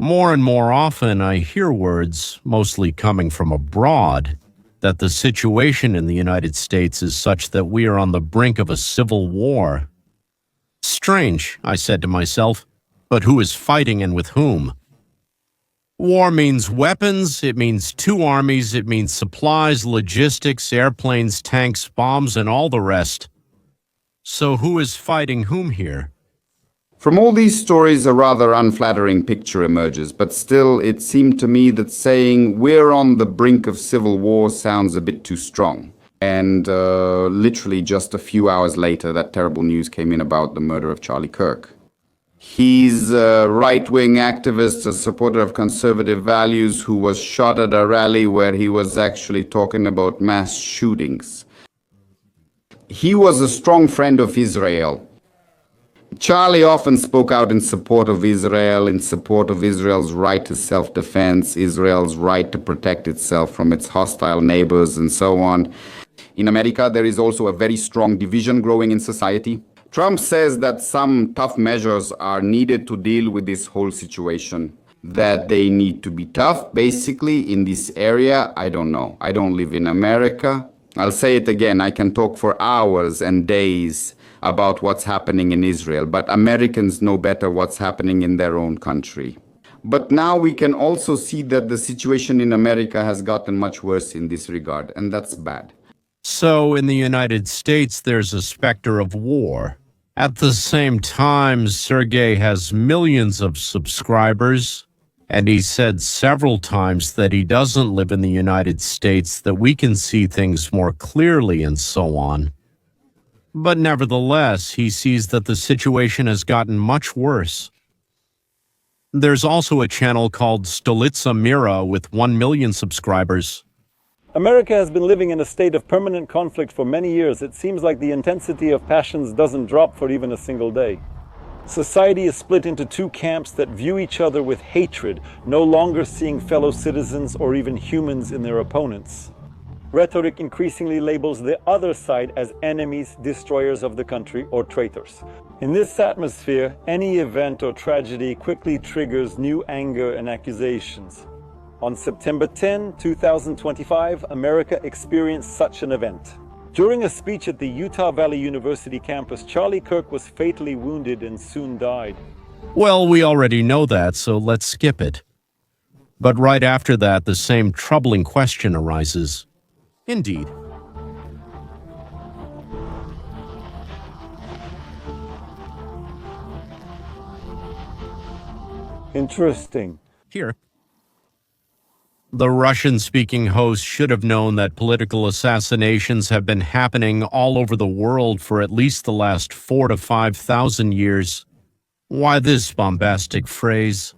More and more often, I hear words, mostly coming from abroad, that the situation in the United States is such that we are on the brink of a civil war. Strange, I said to myself, but who is fighting and with whom? War means weapons, it means two armies, it means supplies, logistics, airplanes, tanks, bombs, and all the rest. So who is fighting whom here? From all these stories, a rather unflattering picture emerges, but still it seemed to me that saying we're on the brink of civil war sounds a bit too strong. And literally just a few hours later, that terrible news came in about the murder of Charlie Kirk. He's a right-wing activist, a supporter of conservative values, who was shot at a rally where he was actually talking about mass shootings. He was a strong friend of Israel. Charlie often spoke out in support of Israel, in support of Israel's right to self-defense, Israel's right to protect itself from its hostile neighbors, and so on. In America, there is also a very strong division growing in society. Trump says that some tough measures are needed to deal with this whole situation, that they need to be tough. Basically, in this area, I don't know. I don't live in America. I'll say it again, I can talk for hours and days about what's happening in Israel, but Americans know better what's happening in their own country. But now we can also see that the situation in America has gotten much worse in this regard, and that's bad. So in the United States, there's a specter of war. At the same time, Sergei has millions of subscribers, and he said several times that he doesn't live in the United States, that we can see things more clearly and so on. But nevertheless, he sees that the situation has gotten much worse. There's also a channel called Stolitsa Mira with 1 million subscribers. America has been living in a state of permanent conflict for many years. It seems like the intensity of passions doesn't drop for even a single day. Society is split into two camps that view each other with hatred, no longer seeing fellow citizens or even humans in their opponents. Rhetoric increasingly labels the other side as enemies, destroyers of the country, or traitors. In this atmosphere, any event or tragedy quickly triggers new anger and accusations. On September 10, 2025, America experienced such an event. During a speech at the Utah Valley University campus, Charlie Kirk was fatally wounded and soon died. Well, we already know that, so let's skip it. But right after that, the same troubling question arises. Indeed. Interesting. Here. The Russian-speaking host should have known that political assassinations have been happening all over the world for at least the last 4,000 to 5,000 years. Why this bombastic phrase?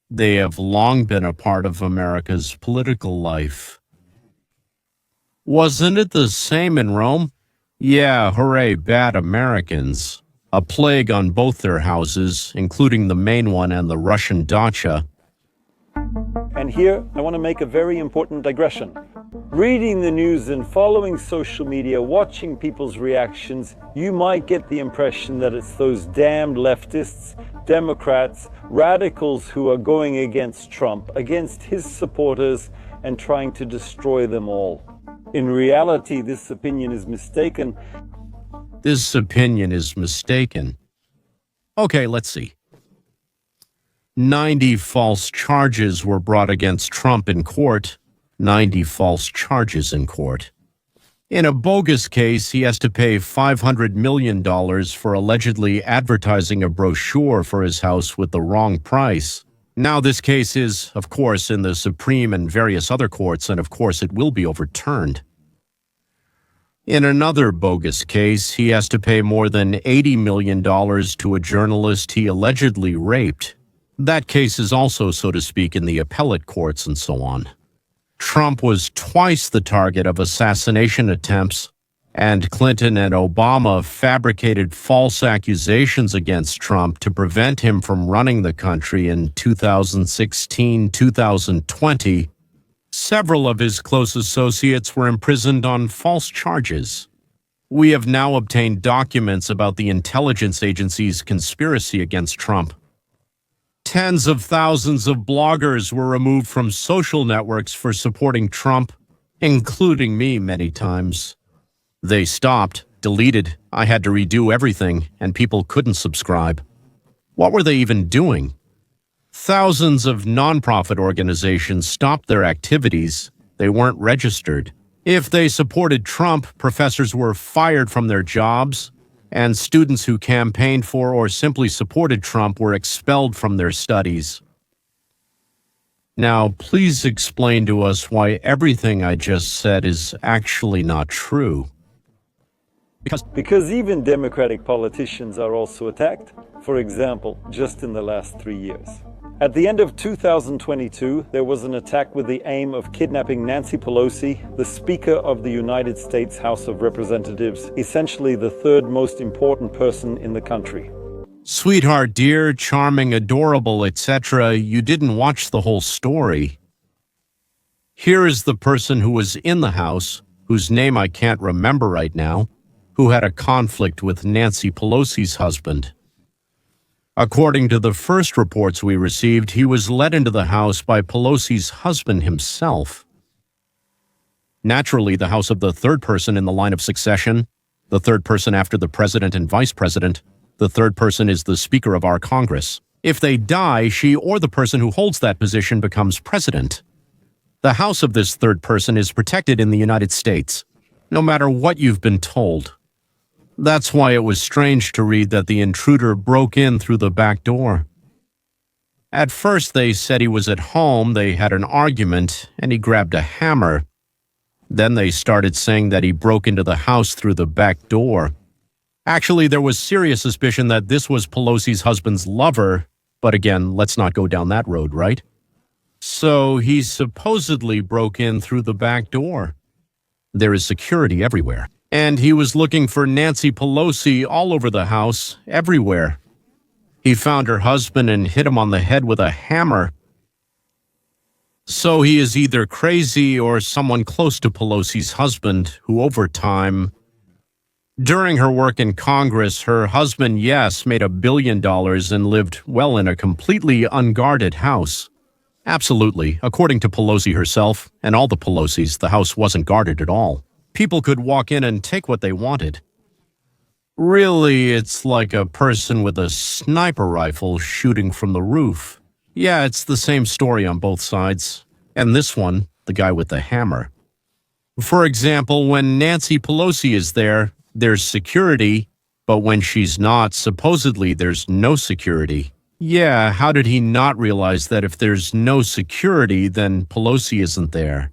They have long been a part of America's political life. Wasn't it the same in Rome? Yeah, hooray, bad Americans. A plague on both their houses, including the main one and the Russian dacha. And here, I want to make a very important digression. Reading the news and following social media, watching people's reactions, you might get the impression that it's those damned leftists, Democrats, radicals who are going against Trump, against his supporters, and trying to destroy them all. In reality, this opinion is mistaken. This opinion is mistaken. Okay, let's see. 90 false charges were brought against Trump in court. 90 false charges in court. In a bogus case, he has to pay $500 million for allegedly advertising a brochure for his house with the wrong price. Now this case is, of course, in the Supreme and various other courts, and of course it will be overturned. In another bogus case, he has to pay more than $80 million to a journalist he allegedly raped. That case is also, so to speak, in the appellate courts and so on. Trump was twice the target of assassination attempts, and Clinton and Obama fabricated false accusations against Trump to prevent him from running the country in 2016, 2020. Several of his close associates were imprisoned on false charges. We have now obtained documents about the intelligence agency's conspiracy against Trump. Tens of thousands of bloggers were removed from social networks for supporting Trump, including me many times. They stopped, deleted, I had to redo everything, and people couldn't subscribe. What were they even doing? Thousands of nonprofit organizations stopped their activities. They weren't registered. If they supported Trump, professors were fired from their jobs, and students who campaigned for or simply supported Trump were expelled from their studies. Now, please explain to us why everything I just said is actually not true. Because even Democratic politicians are also attacked. For example, just in the last 3 years. At the end of 2022, there was an attack with the aim of kidnapping Nancy Pelosi, the Speaker of the United States House of Representatives, essentially the third most important person in the country. Sweetheart, dear, charming, adorable, etc., you didn't watch the whole story. Here is the person who was in the house, whose name I can't remember right now, who had a conflict with Nancy Pelosi's husband. According to the first reports we received, he was led into the house by Pelosi's husband himself. Naturally, the house of the third person in the line of succession, the third person after the president and vice president, the third person is the Speaker of our Congress. If they die, she or the person who holds that position becomes president. The house of this third person is protected in the United States, no matter what you've been told. That's why it was strange to read that the intruder broke in through the back door. At first they said he was at home, they had an argument, and he grabbed a hammer. Then they started saying that he broke into the house through the back door. Actually, there was serious suspicion that this was Pelosi's husband's lover, but again, let's not go down that road, right? So he supposedly broke in through the back door. There is security everywhere. And he was looking for Nancy Pelosi all over the house, everywhere. He found her husband and hit him on the head with a hammer. So he is either crazy or someone close to Pelosi's husband, who over time... During her work in Congress, her husband, yes, made $1 billion and lived, well, in a completely unguarded house. Absolutely, according to Pelosi herself, and all the Pelosis, the house wasn't guarded at all. People could walk in and take what they wanted. Really, it's like a person with a sniper rifle shooting from the roof. Yeah, it's the same story on both sides. And this one, the guy with the hammer. For example, when Nancy Pelosi is there, there's security, but when she's not, supposedly there's no security. Yeah, how did he not realize that if there's no security, then Pelosi isn't there?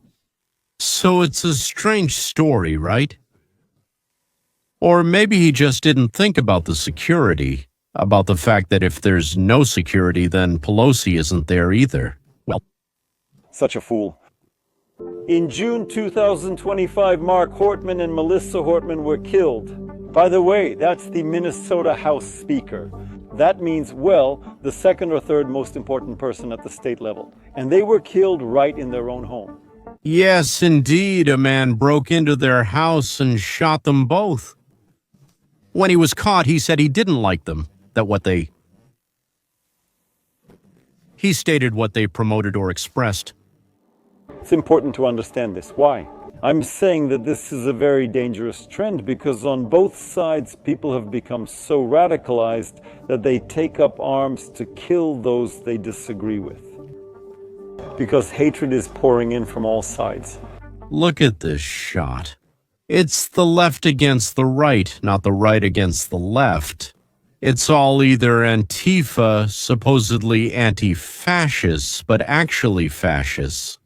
So it's a strange story, right? Or maybe he just didn't think about the security, about the fact that if there's no security, then Pelosi isn't there either. Well, such a fool. In June 2025, Mark Hortman and Melissa Hortman were killed. By the way, that's the Minnesota House Speaker. That means, well, the second or third most important person at the state level. And they were killed right in their own home. yes, indeed, a man broke into their house and shot them both. When he was caught, he said he didn't like them, He stated what they promoted or expressed. It's important to understand this. Why? I'm saying that this is a very dangerous trend because on both sides, people have become so radicalized that they take up arms to kill those they disagree with. Because hatred is pouring in from all sides. Look at this shot. It's the left against the right, not the right against the left. It's all either Antifa, supposedly anti-fascists, but actually fascists.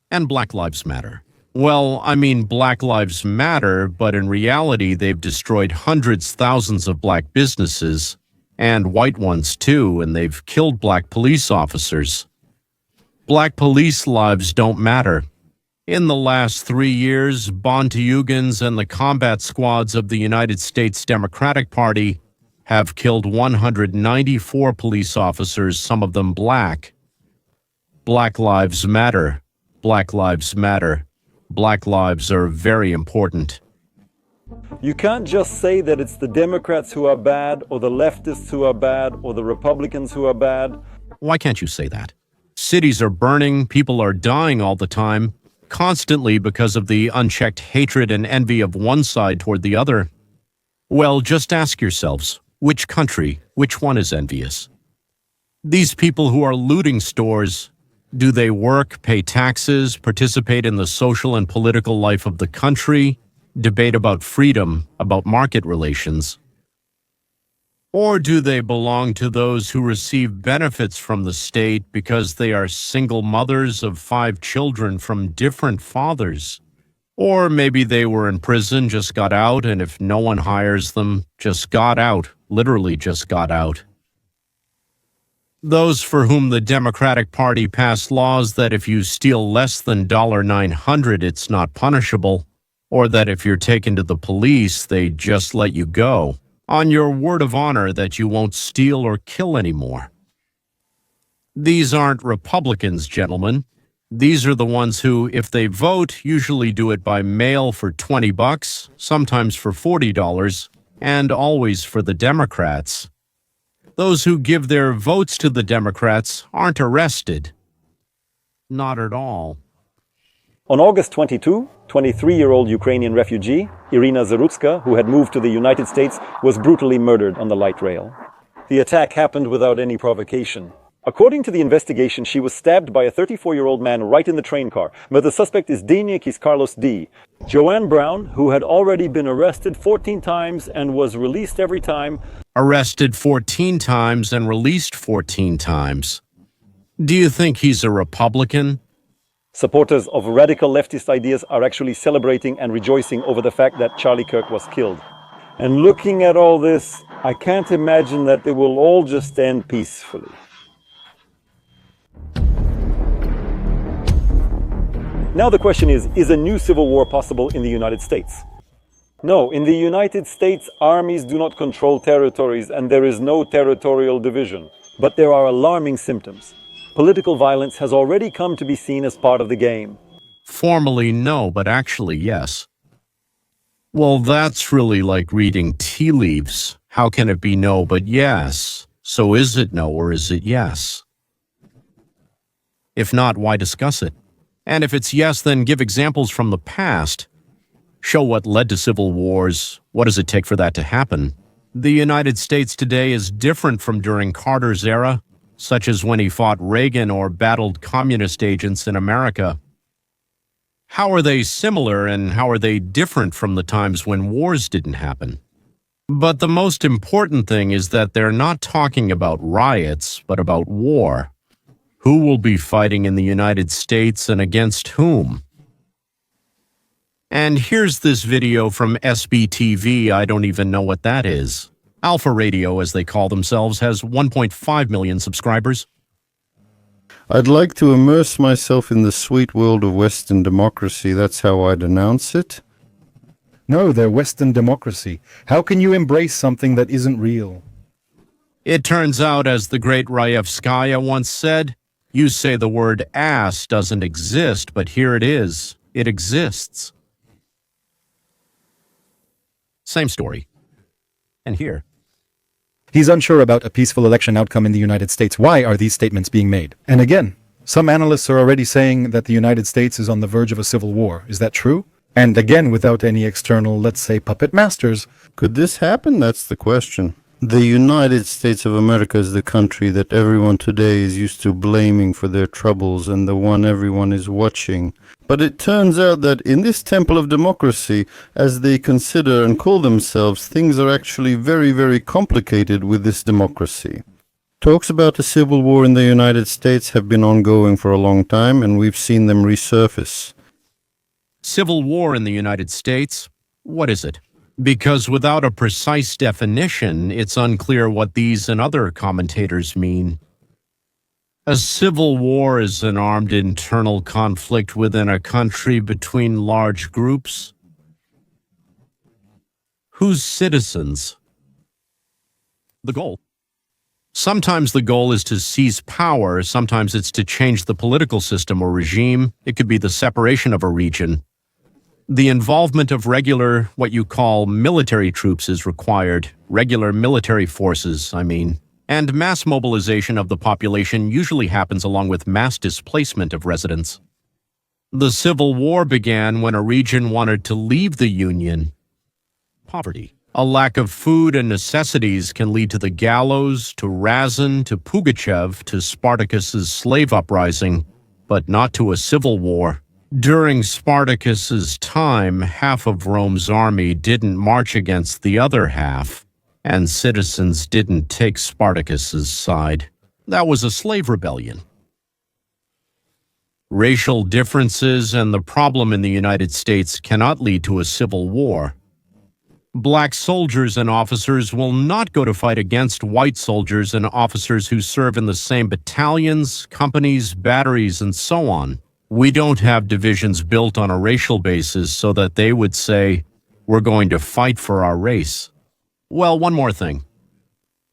And Black Lives Matter. Well, I mean, Black Lives Matter, but in reality, they've destroyed hundreds, thousands of black businesses, and white ones too, and they've killed black police officers. Black police lives don't matter. In the last 3 years, Bontiugans and the combat squads of the United States Democratic Party have killed 194 police officers, some of them black. Black lives matter. Black lives matter. Black lives are very important. You can't just say that it's the Democrats who are bad, or the leftists who are bad, or the Republicans who are bad. Why can't you say that? Cities are burning, people are dying all the time, constantly because of the unchecked hatred and envy of one side toward the other. Well, just ask yourselves, which country, which one is envious? These people who are looting stores, do they work, pay taxes, participate in the social and political life of the country, debate about freedom, about market relations? Or do they belong to those who receive benefits from the state because they are single mothers of 5 children from different fathers? Or maybe they were in prison, just got out, and if no one hires them, just got out, literally just got out. Those for whom the Democratic Party passed laws that if you steal less than $900, it's not punishable, or that if you're taken to the police, they just let you go, on your word of honor that you won't steal or kill anymore. These aren't Republicans, gentlemen. These are the ones who, if they vote, usually do it by mail for $20, sometimes for $40, and always for the Democrats. Those who give their votes to the Democrats aren't arrested. Not at all. On August 22, 23-year-old Ukrainian refugee, Irina Zarutska, who had moved to the United States, was brutally murdered on the light rail. The attack happened without any provocation. According to the investigation, she was stabbed by a 34-year-old man right in the train car, but the suspect is Denis Carlos D. Joanne Brown, who had already been arrested 14 times and was released every time. Arrested 14 times and released 14 times. Do you think he's a Republican? Supporters of radical leftist ideas are actually celebrating and rejoicing over the fact that Charlie Kirk was killed. And looking at all this, I can't imagine that they will all just end peacefully. Now the question is a new civil war possible in the United States? No, in the United States, armies do not control territories and there is no territorial division. But there are alarming symptoms. Political violence has already come to be seen as part of the game. Formally, no, but actually, yes. Well, that's really like reading tea leaves. How can it be no but yes? So is it no or is it yes? If not, why discuss it? And if it's yes, then give examples from the past. Show what led to civil wars. What does it take for that to happen? The United States today is different from during Carter's era, such as when he fought Reagan or battled communist agents in America. How are they similar and how are they different from the times when wars didn't happen? But the most important thing is that they're not talking about riots, but about war. Who will be fighting in the United States and against whom? And here's this video from SBTV. I don't even know what that is. Alpha Radio, as they call themselves, has 1.5 million subscribers. I'd like to immerse myself in the sweet world of Western democracy. That's how I'd announce it. No, they're Western democracy. How can you embrace something that isn't real? It turns out, as the great Raevskaya once said, you say the word ass doesn't exist, but here it is. It exists. Same story. And here. He's unsure about a peaceful election outcome in the United States. Why are these statements being made? And again, some analysts are already saying that the United States is on the verge of a civil war. Is that true? And again, without any external, let's say, puppet masters. Could this happen? That's the question. The United States of America is the country that everyone today is used to blaming for their troubles and the one everyone is watching. But it turns out that in this temple of democracy, as they consider and call themselves, things are actually very, very complicated with this democracy. Talks about a civil war in the United States have been ongoing for a long time, and we've seen them resurface. Civil war in the United States? What is it? Because without a precise definition, it's unclear what these and other commentators mean. A civil war is an armed internal conflict within a country between large groups. Whose citizens? The goal. Sometimes the goal is to seize power, sometimes it's to change the political system or regime. It could be the separation of a region. The involvement of regular, what you call military troops is required. Regular military forces, I mean. And mass mobilization of the population usually happens along with mass displacement of residents. The Civil War began when a region wanted to leave the Union. Poverty. A lack of food and necessities can lead to the gallows, to Razin, to Pugachev, to Spartacus's slave uprising, but not to a civil war. During Spartacus's time, half of Rome's army didn't march against the other half, and citizens didn't take Spartacus's side. That was a slave rebellion. Racial differences and the problem in the United States cannot lead to a civil war. Black soldiers and officers will not go to fight against white soldiers and officers who serve in the same battalions, companies, batteries, and so on. We don't have divisions built on a racial basis so that they would say, we're going to fight for our race. Well, one more thing.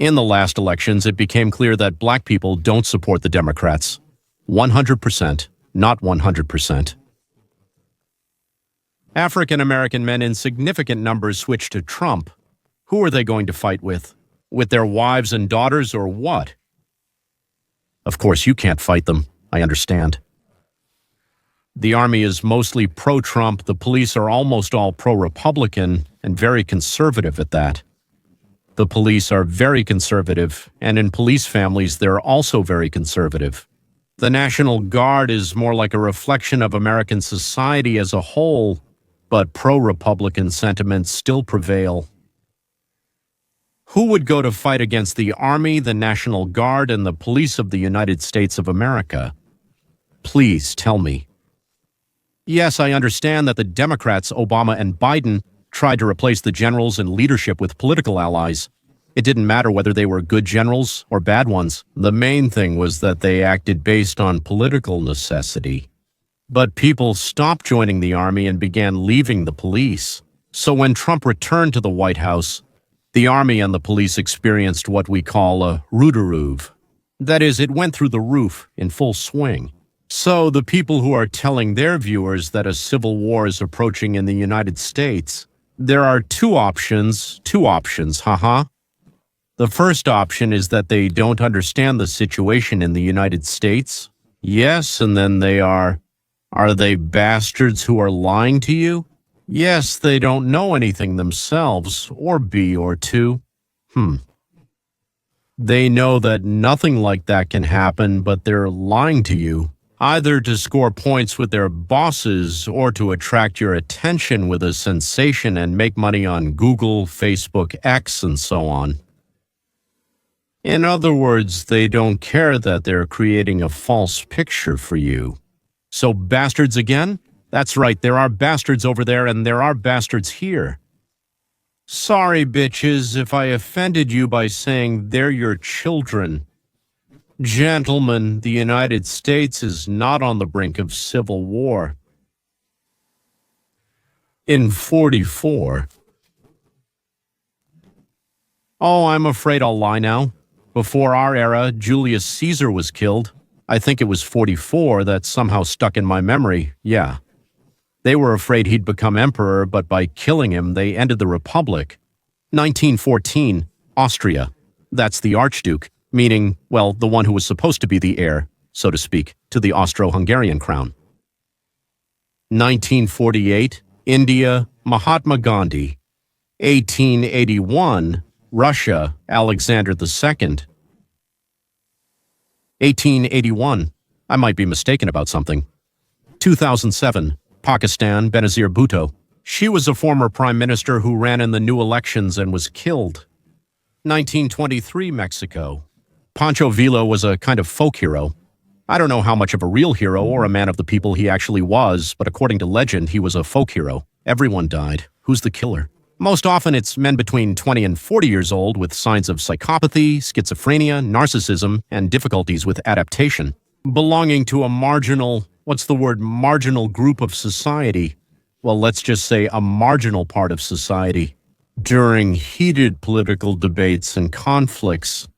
In the last elections, it became clear that black people don't support the Democrats. 100%, not 100%. African American men in significant numbers switched to Trump. Who are they going to fight with? With their wives and daughters or what? Of course, you can't fight them. I understand. The army is mostly pro-Trump. The police are almost all pro-Republican and very conservative at that. The police are very conservative, and in police families, they're also very conservative. The National Guard is more like a reflection of American society as a whole, but pro-Republican sentiments still prevail. Who would go to fight against the Army, the National Guard, and the police of the United States of America? Please tell me. Yes, I understand that the Democrats, Obama and Biden, tried to replace the generals and leadership with political allies. It didn't matter whether they were good generals or bad ones. The main thing was that they acted based on political necessity. But people stopped joining the army and began leaving the police. So when Trump returned to the White House, the army and the police experienced what we call a rootaroo. That is, it went through the roof in full swing. So the people who are telling their viewers that a civil war is approaching in the United States, there are two options, haha. The first option is that they don't understand the situation in the United States. Yes, and then they are they bastards who are lying to you? Yes, they don't know anything themselves, or B or two. They know that nothing like that can happen, but they're lying to you, either to score points with their bosses or to attract your attention with a sensation and make money on Google, Facebook, X, and so on. In other words, they don't care that they're creating a false picture for you. So bastards again? That's right, there are bastards over there and there are bastards here. Sorry, bitches, if I offended you by saying they're your children. Gentlemen, the United States is not on the brink of civil war. In 44. Oh, I'm afraid I'll lie now. Before our era, Julius Caesar was killed. I think it was 44 that somehow stuck in my memory, yeah. They were afraid he'd become emperor, but by killing him, they ended the republic. 1914, Austria. That's the Archduke, meaning, well, the one who was supposed to be the heir, so to speak, to the Austro-Hungarian crown. 1948, India, Mahatma Gandhi. 1881, Russia, Alexander II. 1881. I might be mistaken about something. 2007. Pakistan, Benazir Bhutto. She was a former prime minister who ran in the new elections and was killed. 1923. Mexico. Pancho Villa was a kind of folk hero. I don't know how much of a real hero or a man of the people he actually was, but according to legend, he was a folk hero. Everyone died. Who's the killer? Most often, it's men between 20 and 40 years old with signs of psychopathy, schizophrenia, narcissism, and difficulties with adaptation, belonging to a marginal group of society. Well, let's just say a marginal part of society. During heated political debates and conflicts.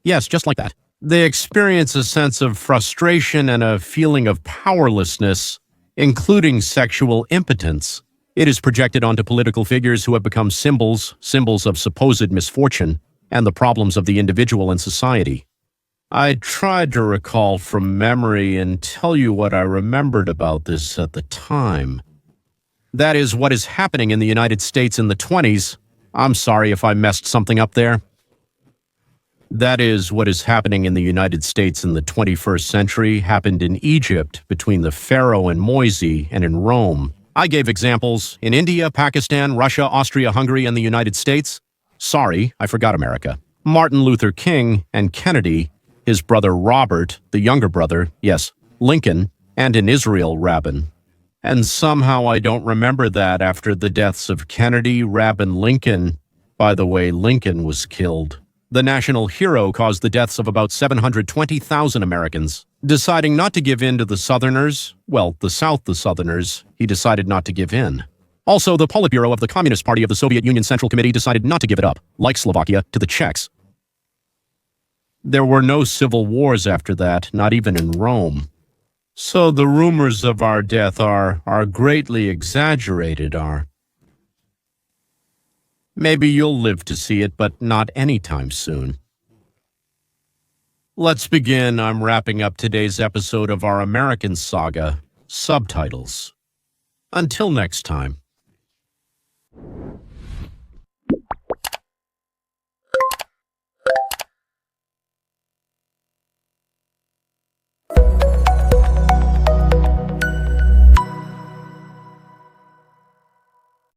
Yes, just like that. They experience a sense of frustration and a feeling of powerlessness, including sexual impotence. It is projected onto political figures who have become symbols of supposed misfortune and the problems of the individual and society. I tried to recall from memory and tell you what I remembered about this at the time. That is what is happening in the United States in the 20s. I'm sorry if I messed something up there. That is what is happening in the United States in the 21st century happened in Egypt between the Pharaoh and Moise and in Rome. I gave examples in India, Pakistan, Russia, Austria, Hungary, and the United States. Sorry, I forgot America. Martin Luther King and Kennedy, his brother Robert, the younger brother, yes, Lincoln, and in Israel, Rabin. And somehow I don't remember that after the deaths of Kennedy, Rabin, Lincoln. By the way, Lincoln was killed. The national hero caused the deaths of about 720,000 Americans. Deciding not to give in to the Southerners, well, the South, the Southerners, he decided not to give in. Also, the Politburo of the Communist Party of the Soviet Union Central Committee decided not to give it up, like Slovakia, to the Czechs. There were no civil wars after that, not even in Rome. So the rumors of our death are greatly exaggerated, Maybe you'll live to see it, but not anytime soon. Let's begin. I'm wrapping up today's episode of our American saga, Subtitles. Until next time.